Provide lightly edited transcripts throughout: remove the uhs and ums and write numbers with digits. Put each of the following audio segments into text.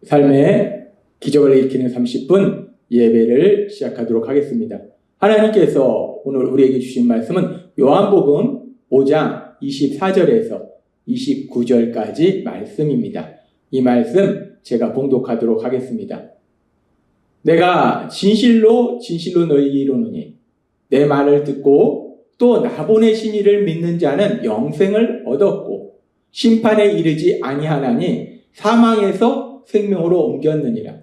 삶의 기적을 일으키는 30분 예배를 시작하도록 하겠습니다. 하나님께서 오늘 우리에게 주신 말씀은 요한복음 5장 24절에서 29절까지 말씀입니다. 이 말씀 제가 봉독하도록 하겠습니다. 내가 진실로 너희에게 이르노니 내 말을 듣고 또 나 보내신 이를 믿는 자는 영생을 얻었고 심판에 이르지 아니하나니 사망에서 생명으로 옮겼느니라.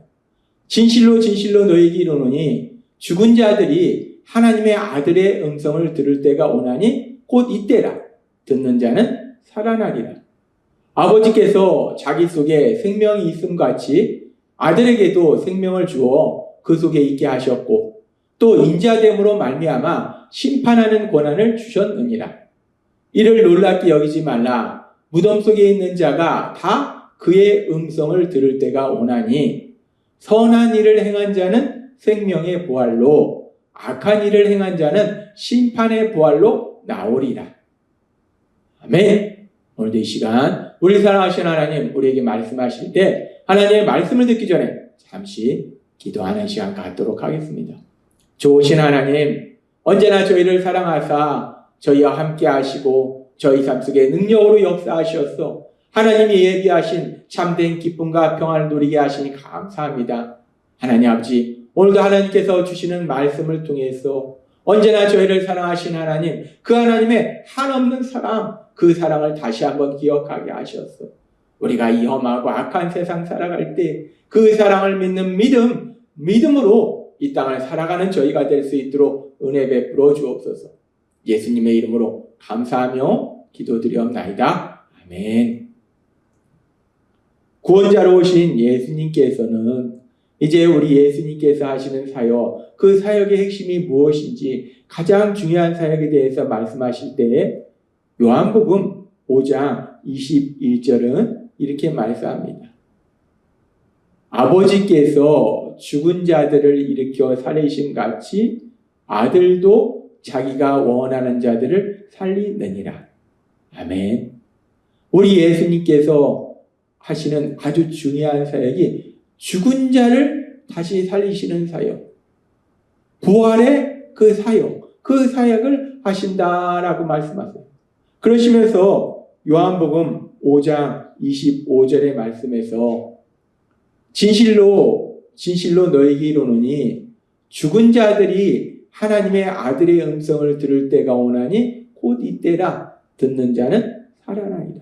진실로 너희에게 이르노니 죽은 자들이 하나님의 아들의 음성을 들을 때가 오나니 곧 이때라. 듣는 자는 살아나리라. 아버지께서 자기 속에 생명이 있음 같이 아들에게도 생명을 주어 그 속에 있게 하셨고 또 인자됨으로 말미암아 심판하는 권한을 주셨느니라. 이를 놀랍게 여기지 말라. 무덤 속에 있는 자가 다 그의 음성을 들을 때가 오나니 선한 일을 행한 자는 생명의 부활로 악한 일을 행한 자는 심판의 부활로 나오리라. 아멘. 오늘도 이 시간 우리 사랑하시는 하나님 우리에게 말씀하실 때 하나님의 말씀을 듣기 전에 잠시 기도하는 시간 갖도록 하겠습니다. 좋으신 하나님, 언제나 저희를 사랑하사 저희와 함께 하시고 저희 삶 속에 능력으로 역사하셨소. 하나님이 예비하신 참된 기쁨과 평안을 누리게 하시니 감사합니다. 하나님 아버지, 오늘도 하나님께서 주시는 말씀을 통해서 언제나 저희를 사랑하신 하나님, 그 하나님의 한없는 사랑, 그 사랑을 다시 한번 기억하게 하셨소. 우리가 이 험하고 악한 세상 살아갈 때 그 사랑을 믿는 믿음으로 이 땅을 살아가는 저희가 될 수 있도록 은혜 베풀어 주옵소서. 예수님의 이름으로 감사하며 기도드리옵나이다. 아멘. 구원자로 오신 예수님께서는 이제 우리 예수님께서 하시는 사역, 그 사역의 핵심이 무엇인지 가장 중요한 사역에 대해서 말씀하실 때 요한복음 5장 21절은 이렇게 말씀합니다. 아버지께서 죽은 자들을 일으켜 살리심 같이 아들도 자기가 원하는 자들을 살리느니라. 아멘. 우리 예수님께서 하시는 아주 중요한 사역이 죽은 자를 다시 살리시는 사역, 부활의 그 사역을 하신다라고 말씀하세요. 그러시면서 요한복음 5장 25절의 말씀에서 진실로 너희에게 이르노니 죽은 자들이 하나님의 아들의 음성을 들을 때가 오나니 곧 이때라. 듣는 자는 살아나리라.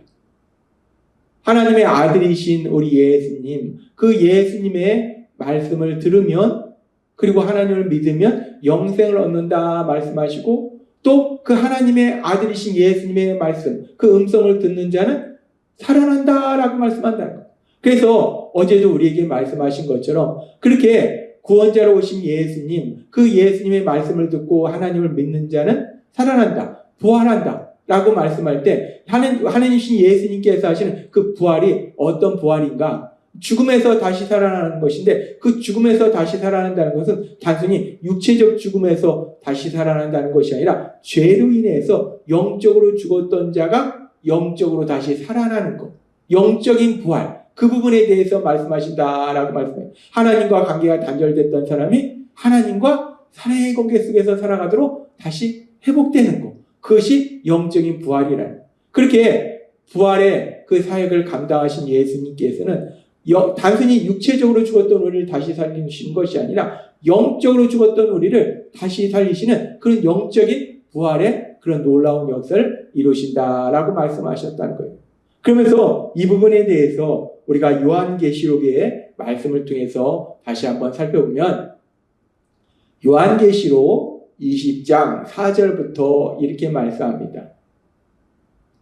하나님의 아들이신 우리 예수님, 그 예수님의 말씀을 들으면 그리고 하나님을 믿으면 영생을 얻는다 말씀하시고 또 그 하나님의 아들이신 예수님의 말씀, 그 음성을 듣는 자는 살아난다라고 말씀한다는 거예요. 그래서 어제도 우리에게 말씀하신 것처럼 그렇게 구원자로 오신 예수님, 그 예수님의 말씀을 듣고 하나님을 믿는 자는 살아난다, 부활한다 라고 말씀할 때 하나님이신 예수님께서 하시는 그 부활이 어떤 부활인가? 죽음에서 다시 살아나는 것인데 그 죽음에서 다시 살아난다는 것은 단순히 육체적 죽음에서 다시 살아난다는 것이 아니라 죄로 인해서 영적으로 죽었던 자가 영적으로 다시 살아나는 것, 영적인 부활, 그 부분에 대해서 말씀하신다라고 말씀해요. 하나님과 관계가 단절됐던 사람이 하나님과 사랑의 관계 속에서 살아가도록 다시 회복되는 것, 그것이 영적인 부활이라는. 그렇게 부활의 그 사역을 감당하신 예수님께서는 단순히 육체적으로 죽었던 우리를 다시 살리신 것이 아니라 영적으로 죽었던 우리를 다시 살리시는 그런 영적인 부활의 그런 놀라운 역사를 이루신다라고 말씀하셨다는 거예요. 그러면서 이 부분에 대해서 우리가 요한계시록의 말씀을 통해서 다시 한번 살펴보면 요한계시록 20장 4절부터 이렇게 말씀합니다.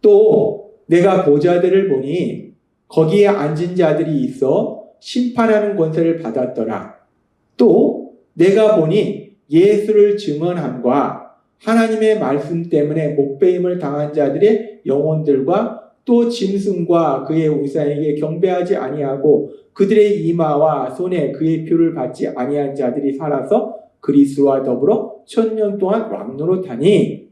또 내가 보좌들을 보니 거기에 앉은 자들이 있어 심판하는 권세를 받았더라. 또 내가 보니 예수를 증언함과 하나님의 말씀 때문에 목배임을 당한 자들의 영혼들과 또 짐승과 그의 우상에게 경배하지 아니하고 그들의 이마와 손에 그의 표를 받지 아니한 자들이 살아서 그리스도와 더불어 1000년 동안 왕노릇하니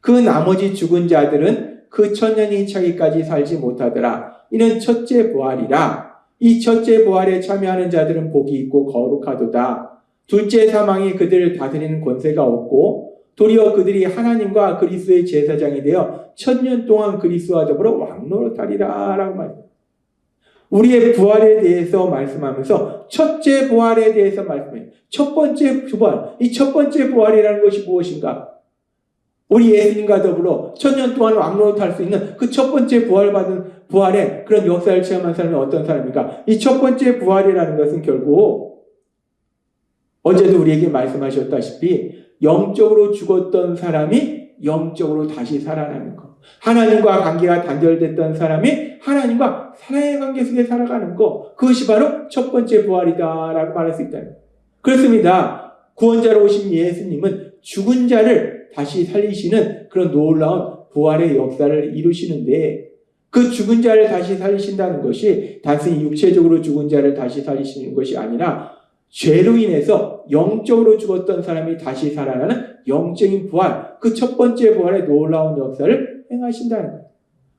그 나머지 죽은 자들은 그 1000년이 차기까지 살지 못하더라. 이는 첫째 부활이라. 이 첫째 부활에 참여하는 자들은 복이 있고 거룩하도다. 둘째 사망이 그들을 다스리는 권세가 없고 도리어 그들이 하나님과 그리스도의 제사장이 되어 1000년 동안 그리스도와 더불어 왕노릇하리라 라고 말합니다. 우리의 부활에 대해서 말씀하면서 첫째 부활에 대해서 말씀해요. 첫 번째 부활, 이 첫 번째 부활이라는 것이 무엇인가? 우리 예수님과 더불어 1000년 동안 왕노릇할 수 있는 그 첫 번째 부활의 그런 역사를 체험한 사람이 어떤 사람입니까? 이 첫 번째 부활이라는 것은 결국 어제도 우리에게 말씀하셨다시피 영적으로 죽었던 사람이 영적으로 다시 살아나는 것. 하나님과 관계가 단절됐던 사람이 하나님과 사랑의 관계 속에 살아가는 것. 그것이 바로 첫 번째 부활이다라고 말할 수 있다는 거예요. 그렇습니다. 구원자로 오신 예수님은 죽은 자를 다시 살리시는 그런 놀라운 부활의 역사를 이루시는데 그 죽은 자를 다시 살리신다는 것이 단순히 육체적으로 죽은 자를 다시 살리시는 것이 아니라 죄로 인해서 영적으로 죽었던 사람이 다시 살아나는 영적인 부활, 그 첫 번째 부활의 놀라운 역사를 행하신다는 거예요.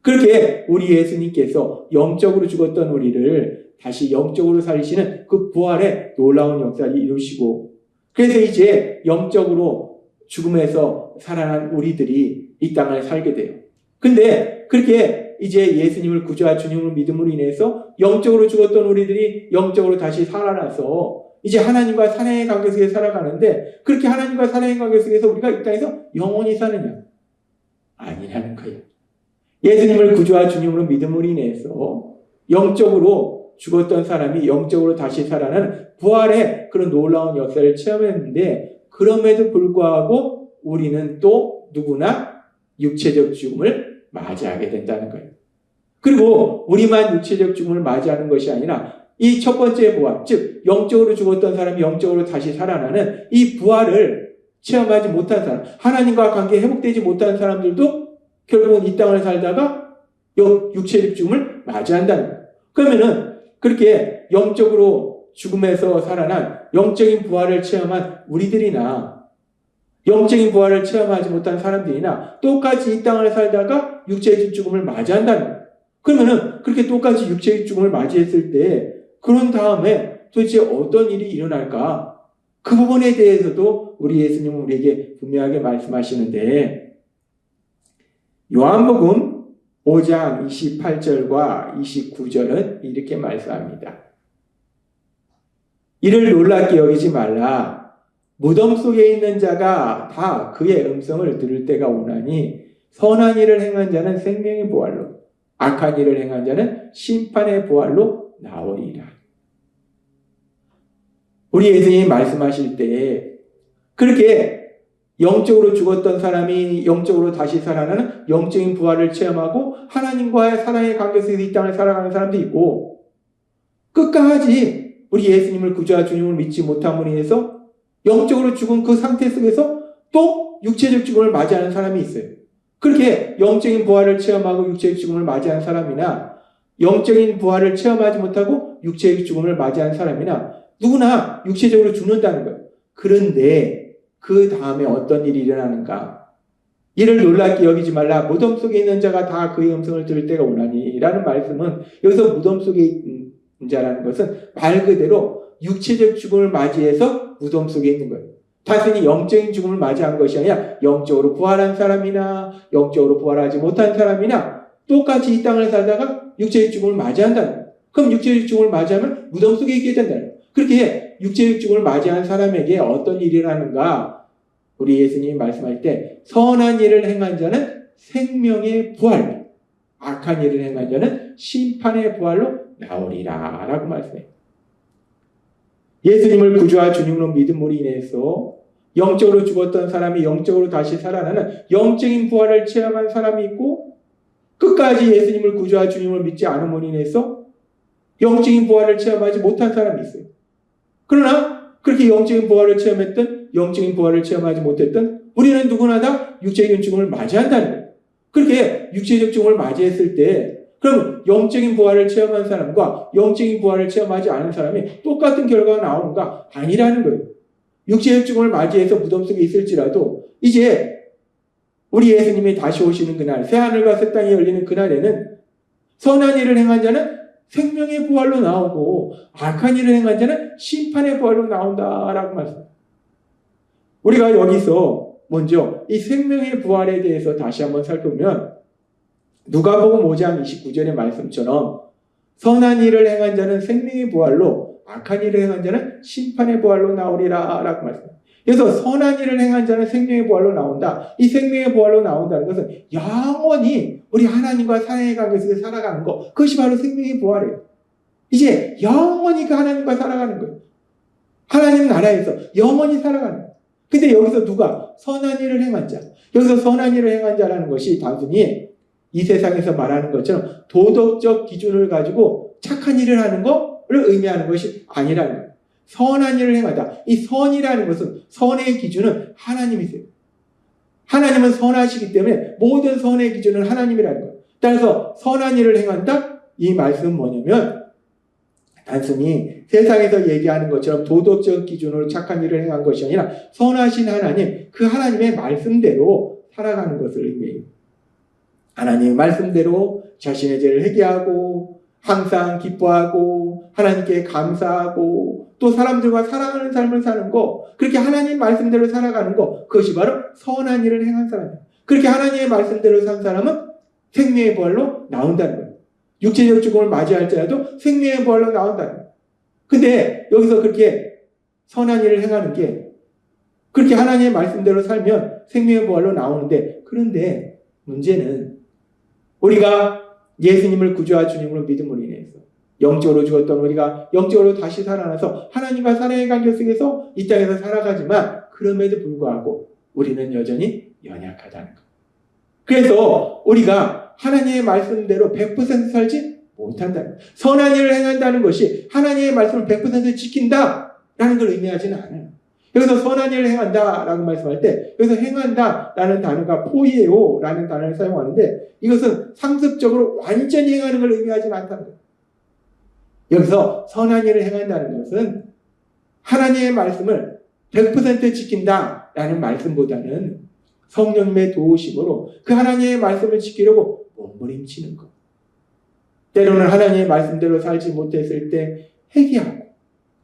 그렇게 우리 예수님께서 영적으로 죽었던 우리를 다시 영적으로 살리시는 그 부활의 놀라운 역사를 이루시고 그래서 이제 영적으로 죽음에서 살아난 우리들이 이 땅을 살게 돼요. 근데 그렇게 이제 예수님을 구주와 주님을 믿음으로 인해서 영적으로 죽었던 우리들이 영적으로 다시 살아나서 이제 하나님과 사랑의 관계 속에 살아가는데 그렇게 하나님과 사랑의 관계 속에서 우리가 이 땅에서 영원히 사느냐? 아니라는 거예요. 예수님을 구주와 주님으로 믿음으로 인해서 영적으로 죽었던 사람이 영적으로 다시 살아나는 부활의 그런 놀라운 역사를 체험했는데 그럼에도 불구하고 우리는 또 누구나 육체적 죽음을 맞이하게 된다는 거예요. 그리고 우리만 육체적 죽음을 맞이하는 것이 아니라 이 첫 번째 부활, 즉 영적으로 죽었던 사람이 영적으로 다시 살아나는 이 부활을 체험하지 못한 사람, 하나님과 관계 회복되지 못한 사람들도 결국은 이 땅을 살다가 육체적 죽음을 맞이한다는 거예요. 그러면은 그렇게 영적으로 죽음에서 살아난 영적인 부활을 체험한 우리들이나 영적인 부활을 체험하지 못한 사람들이나 똑같이 이 땅을 살다가 육체적 죽음을 맞이한다는 거예요. 그러면은 그렇게 똑같이 육체적 죽음을 맞이했을 때 그런 다음에 도대체 어떤 일이 일어날까? 그 부분에 대해서도 우리 예수님은 우리에게 분명하게 말씀하시는데 요한복음 5장 28절과 29절은 이렇게 말씀합니다. 이를 놀랍게 여기지 말라. 무덤 속에 있는 자가 다 그의 음성을 들을 때가 오나니 선한 일을 행한 자는 생명의 부활로 악한 일을 행한 자는 심판의 부활로 나오리라. 우리 예수님이 말씀하실 때 그렇게 영적으로 죽었던 사람이 영적으로 다시 살아나는 영적인 부활을 체험하고 하나님과의 사랑의 관계 속에서 이 땅을 살아가는 사람도 있고 끝까지 우리 예수님을 구주와 주님을 믿지 못함으로 인해서 영적으로 죽은 그 상태 속에서 또 육체적 죽음을 맞이하는 사람이 있어요. 그렇게 영적인 부활을 체험하고 육체적 죽음을 맞이한 사람이나 영적인 부활을 체험하지 못하고 육체적 죽음을 맞이한 사람이나 누구나 육체적으로 죽는다는 거예요. 그런데 그 다음에 어떤 일이 일어나는가? 이를 놀랍게 여기지 말라. 무덤 속에 있는 자가 다 그의 음성을 들을 때가 오나니 라는 말씀은 여기서 무덤 속에 있는 자라는 것은 말 그대로 육체적 죽음을 맞이해서 무덤 속에 있는 거예요. 단순히 영적인 죽음을 맞이한 것이 아니라 영적으로 부활한 사람이나 영적으로 부활하지 못한 사람이나 똑같이 이 땅을 살다가 육체적 죽음을 맞이한다는 거예요. 그럼 육체적 죽음을 맞이하면 무덤 속에 있게 된다는 거예요. 그렇게 육체적 죽음을 맞이한 사람에게 어떤 일이 일어나는가? 우리 예수님이 말씀할 때 선한 일을 행한 자는 생명의 부활, 악한 일을 행한 자는 심판의 부활로 나오리라 라고 말씀해요. 예수님을 구주와 주님으로 믿음으로 인해서 영적으로 죽었던 사람이 영적으로 다시 살아나는 영적인 부활을 체험한 사람이 있고 끝까지 예수님을 구주와 주님으로 믿지 않음으로 인해서 영적인 부활을 체험하지 못한 사람이 있어요. 그러나 그렇게 영적인 부활을 체험했던 영적인 부활을 체험하지 못했던 우리는 누구나 다 육체적인 죽음을 맞이한다는 거예요. 그렇게 육체적 죽음을 맞이했을 때 그럼 영적인 부활을 체험한 사람과 영적인 부활을 체험하지 않은 사람이 똑같은 결과가 나오는가? 아니라는 거예요. 육체적 죽음을 맞이해서 무덤 속에 있을지라도 이제 우리 예수님이 다시 오시는 그날, 새하늘과 새 땅이 열리는 그날에는 선한 일을 행한 자는 생명의 부활로 나오고 악한 일을 행한 자는 심판의 부활로 나온다라고 말씀합니다. 우리가 여기서 먼저 이 생명의 부활에 대해서 다시 한번 살펴보면 누가복음 5장 29절의 말씀처럼 선한 일을 행한 자는 생명의 부활로 악한 일을 행한 자는 심판의 부활로 나오리라 라고 말씀합니다. 그래서 선한 일을 행한 자는 생명의 부활로 나온다. 이 생명의 부활로 나온다는 것은 영원히 우리 하나님과 사랑의 관계 속에 살아가는 것, 그것이 바로 생명의 부활이에요. 이제 영원히 그 하나님과 살아가는 거예요. 하나님 나라에서 영원히 살아가는 거예요. 근데 여기서 누가 선한 일을 행한 자, 여기서 선한 일을 행한 자라는 것이 단순히 이 세상에서 말하는 것처럼 도덕적 기준을 가지고 착한 일을 하는 것을 의미하는 것이 아니라는 거예요. 선한 일을 행하다. 이 선이라는 것은 선의 기준은 하나님이세요. 하나님은 선하시기 때문에 모든 선의 기준은 하나님이라는 거예요. 따라서 선한 일을 행한다? 이 말씀은 뭐냐면 단순히 세상에서 얘기하는 것처럼 도덕적 기준으로 착한 일을 행한 것이 아니라 선하신 하나님, 그 하나님의 말씀대로 살아가는 것을 의미해요. 하나님의 말씀대로 자신의 죄를 회개하고 항상 기뻐하고 하나님께 감사하고 또 사람들과 사랑하는 삶을 사는 거, 그렇게 하나님 말씀대로 살아가는 거, 그것이 바로 선한 일을 행한 사람이에요. 그렇게 하나님의 말씀대로 산 사람은 생명의 부활로 나온다는 거예요. 육체적 죽음을 맞이할지라도 생명의 부활로 나온다는 거예요. 근데 여기서 그렇게 선한 일을 행하는 게 그렇게 하나님의 말씀대로 살면 생명의 부활로 나오는데, 그런데 문제는 우리가 예수님을 구주와 주님으로 믿음으로 인해서 영적으로 죽었던 우리가 영적으로 다시 살아나서 하나님과 사랑의 관계 속에서 이 땅에서 살아가지만 그럼에도 불구하고 우리는 여전히 연약하다는 것. 그래서 우리가 하나님의 말씀대로 100% 살지 못한다는 것. 선한 일을 행한다는 것이 하나님의 말씀을 100% 지킨다라는 걸 의미하지는 않아요. 여기서 선한 일을 행한다라고 말씀할 때 여기서 행한다라는 단어가 포이에오라는 단어를 사용하는데 이것은 상습적으로 완전히 행하는 걸 의미하지는 않다는 거예요. 여기서 선한 일을 행한다는 것은 하나님의 말씀을 100% 지킨다라는 말씀보다는 성령님의 도우심으로 그 하나님의 말씀을 지키려고 몸부림치는 것. 때로는 하나님의 말씀대로 살지 못했을 때 회개하고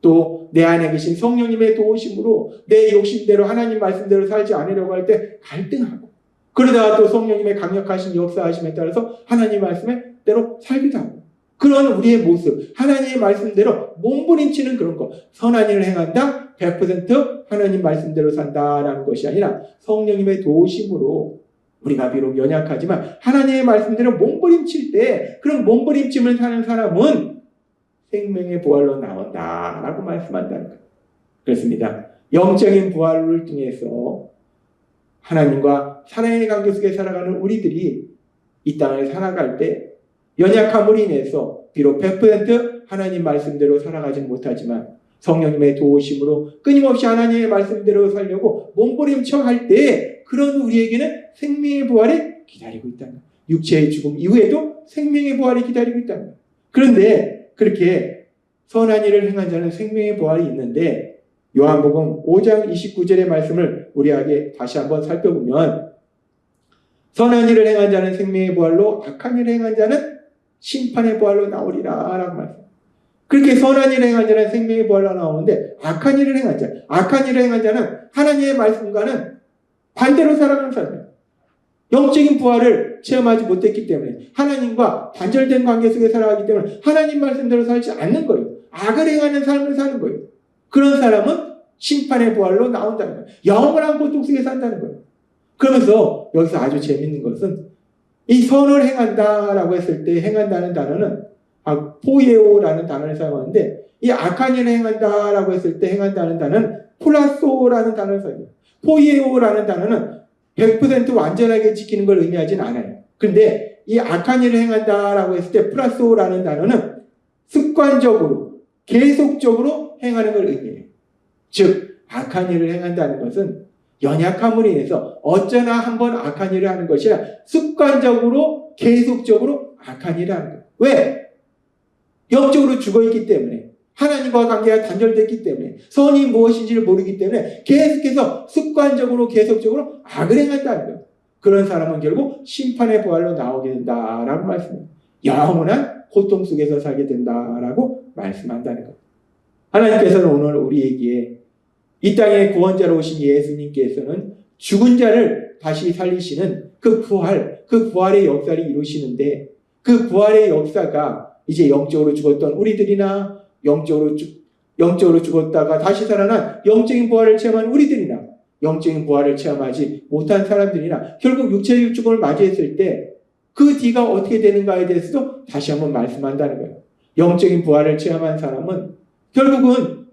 또 내 안에 계신 성령님의 도우심으로 내 욕심대로 하나님 말씀대로 살지 않으려고 할 때 갈등하고 그러다가 또 성령님의 강력하신 역사하심에 따라서 하나님 말씀대로 살기도 하고 그런 우리의 모습, 하나님의 말씀대로 몸부림치는 그런 것. 선한 일을 행한다? 100% 하나님 말씀대로 산다라는 것이 아니라 성령님의 도우심으로 우리가 비록 연약하지만 하나님의 말씀대로 몸부림칠 때 그런 몸부림침을 사는 사람은 생명의 부활로 나온다라고 말씀한다는 거예요. 그렇습니다. 영적인 부활을 통해서 하나님과 사랑의 관계 속에 살아가는 우리들이 이 땅을 살아갈 때 연약함으로 인해서 비록 100% 하나님 말씀대로 살아가지 못하지만 성령님의 도우심으로 끊임없이 하나님의 말씀대로 살려고 몸부림쳐 할 때 그런 우리에게는 생명의 부활이 기다리고 있다는 거예요. 육체의 죽음 이후에도 생명의 부활이 기다리고 있다는 거예요. 그런데 그렇게 선한 일을 행한 자는 생명의 부활이 있는데 요한복음 5장 29절의 말씀을 우리에게 다시 한번 살펴보면 선한 일을 행한 자는 생명의 부활로 악한 일을 행한 자는 심판의 부활로 나오리라 라고 말씀합니다. 그렇게 선한 일을 행한 자는 생명의 부활로 나오는데 악한 일을 행한 자는 하나님의 말씀과는 반대로 살아가는 사람이에요. 영적인 부활을 체험하지 못했기 때문에 하나님과 단절된 관계 속에 살아가기 때문에 하나님 말씀대로 살지 않는 거예요. 악을 행하는 삶을 사는 거예요. 그런 사람은 심판의 부활로 나온다는 거예요. 영원한 고통 속에 산다는 거예요. 그러면서 여기서 아주 재밌는 것은 이 선을 행한다라고 했을 때 행한다는 단어는 포예오라는 단어를 사용하는데 이 악한 일을 행한다라고 했을 때 행한다는 단어는 플라소라는 단어를 사용해요. 포예오라는 단어는 100% 완전하게 지키는 걸 의미하진 않아요. 그런데 이 악한 일을 행한다라고 했을 때 플라소라는 단어는 습관적으로 계속적으로 행하는 걸 의미해요. 즉 악한 일을 행한다는 것은 연약함으로 인해서 어쩌나 한번 악한 일을 하는 것이 아니라 습관적으로 계속적으로 악한 일을 하는 거예요. 왜? 영적으로 죽어있기 때문에 하나님과 관계가 단절됐기 때문에 선이 무엇인지를 모르기 때문에 계속해서 습관적으로 계속적으로 악을 행한다는 거예요. 그런 사람은 결국 심판의 부활로 나오게 된다라고 말씀합니다. 영원한 고통 속에서 살게 된다라고 말씀한다는 것. 하나님께서는 오늘 우리에게 이 땅에 구원자로 오신 예수님께서는 죽은 자를 다시 살리시는 그 부활의 역사를 이루시는데, 그 부활의 역사가 이제 영적으로 죽었던 우리들이나 영적으로 죽었다가 다시 살아난 영적인 부활을 체험한 우리들이나 영적인 부활을 체험하지 못한 사람들이나 결국 육체의 죽음을 맞이했을 때 그 뒤가 어떻게 되는가에 대해서도 다시 한번 말씀한다는 거예요. 영적인 부활을 체험한 사람은 결국은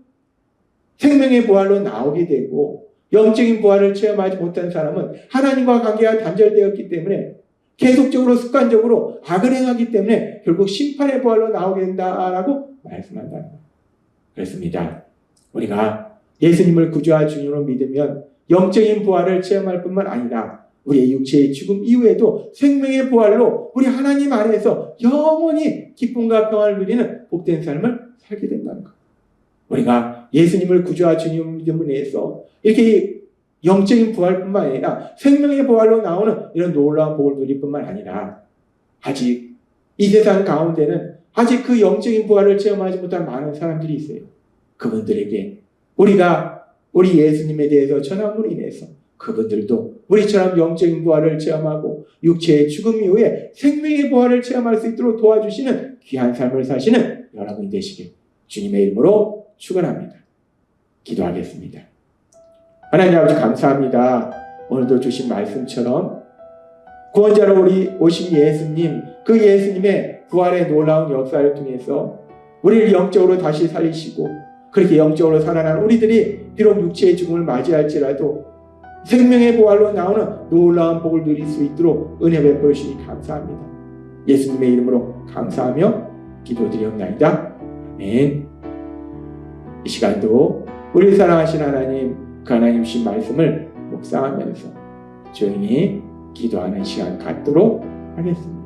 생명의 부활로 나오게 되고, 영적인 부활을 체험하지 못한 사람은 하나님과 관계가 단절되었기 때문에 계속적으로 습관적으로 악을 행하기 때문에 결국 심판의 부활로 나오게 된다라고 말씀한다는 거예요. 그렇습니다. 우리가 예수님을 구주와 주님으로 믿으면 영적인 부활을 체험할 뿐만 아니라 우리의 육체의 죽음 이후에도 생명의 부활로 우리 하나님 안에서 영원히 기쁨과 평안을 누리는 복된 삶을 살게 된다는 것. 우리가 예수님을 구주와 주님으로 믿음으로 인해서 이렇게 영적인 부활뿐만 아니라 생명의 부활로 나오는 이런 놀라운 복을 누릴 뿐만 아니라 아직 이 세상 가운데는 아직 그 영적인 부활을 체험하지 못한 많은 사람들이 있어요. 그분들에게 우리가 우리 예수님에 대해서 전함으로 인해서 그분들도 우리처럼 영적인 부활을 체험하고 육체의 죽음 이후에 생명의 부활을 체험할 수 있도록 도와주시는 귀한 삶을 사시는 여러분이 되시길 주님의 이름으로 축원합니다. 기도하겠습니다. 하나님 아버지 감사합니다. 오늘도 주신 말씀처럼 구원자로 우리 오신 예수님, 그 예수님의 부활의 놀라운 역사를 통해서 우리를 영적으로 다시 살리시고, 그렇게 영적으로 살아난 우리들이 비록 육체의 죽음을 맞이할지라도 생명의 부활로 나오는 놀라운 복을 누릴 수 있도록 은혜 베풀어 주시니 감사합니다. 예수님의 이름으로 감사하며 기도드리옵나이다. 아멘. 이 시간도 우리를 사랑하신 하나님, 그 하나님 주신 말씀을 묵상하면서 조용히 기도하는 시간 갖도록 하겠습니다.